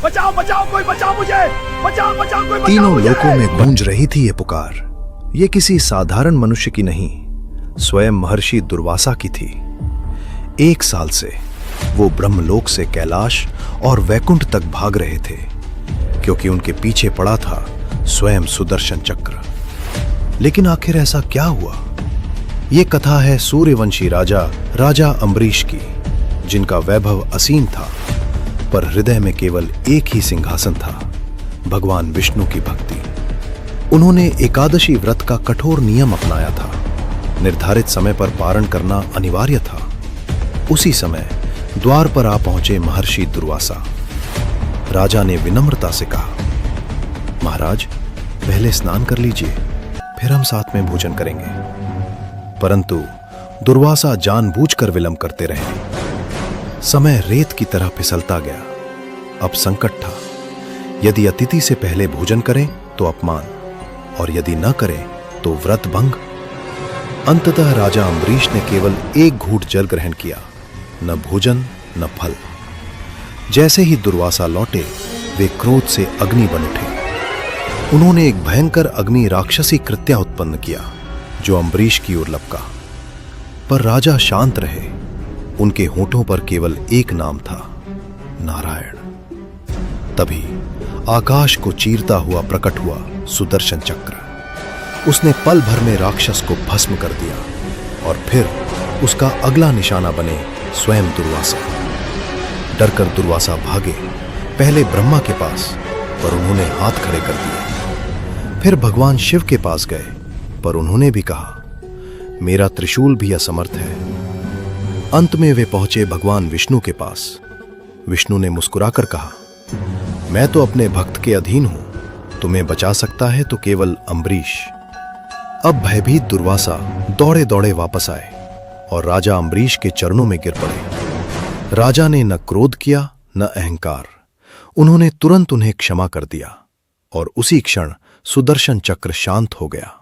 बचाओ बचाओ, कोई बचाओ मुझे, बचाओ बचाओ, कोई बचाओ तीनों मुझे। लोकों में गूंज रही थी ये पुकार। ये किसी साधारण मनुष्य की नहीं, स्वयं महर्षि दुर्वासा की थी। 1 साल से वो ब्रह्मलोक से कैलाश और वैकुंठ तक भाग रहे थे, क्योंकि उनके पीछे पड़ा था स्वयं सुदर्शन चक्र। लेकिन आखिर ऐसा क्या हुआ? ये कथा है सूर्यवंशी राजा अम्बरीश की, जिनका वैभव असीम था, पर हृदय में केवल एक ही सिंहासन था, भगवान विष्णु की भक्ति। उन्होंने एकादशी व्रत का कठोर नियम अपनाया था। निर्धारित समय पर पारण करना अनिवार्य था। उसी समय द्वार पर आ पहुंचे महर्षि दुर्वासा। राजा ने विनम्रता से कहा, महाराज, पहले स्नान कर लीजिए, फिर हम साथ में भोजन करेंगे। परंतु दुर्वासा जानबूझकर विलंब करते रहे। समय रेत की तरह फिसलता गया। अब संकट था, यदि अतिथि से पहले भोजन करें तो अपमान, और यदि न करें तो व्रत भंग। अंततः राजा अम्बरीश ने केवल एक घूंट जल ग्रहण किया, न भोजन न फल। जैसे ही दुर्वासा लौटे, वे क्रोध से अग्नि बन उठे। उन्होंने एक भयंकर अग्नि राक्षसी कृत्या उत्पन्न किया, जो अम्बरीश की ओर लपका। पर राजा शांत रहे। उनके होठों पर केवल एक नाम था, नारायण। तभी आकाश को चीरता हुआ प्रकट हुआ सुदर्शन चक्र। उसने पल भर में राक्षस को भस्म कर दिया, और फिर उसका अगला निशाना बने स्वयं दुर्वासा। डरकर दुर्वासा भागे, पहले ब्रह्मा के पास, पर उन्होंने हाथ खड़े कर दिए। फिर भगवान शिव के पास गए, पर उन्होंने भी कहा, मेरा त्रिशूल भी असमर्थ है। अंत में वे पहुंचे भगवान विष्णु के पास। विष्णु ने मुस्कुराकर कहा, मैं तो अपने भक्त के अधीन हूं, तुम्हें बचा सकता है तो केवल अम्बरीश। अब भयभीत दुर्वासा दौड़े दौड़े वापस आए और राजा अम्बरीश के चरणों में गिर पड़े। राजा ने न क्रोध किया न अहंकार। उन्होंने तुरंत उन्हें क्षमा कर दिया, और उसी क्षण सुदर्शन चक्र शांत हो गया।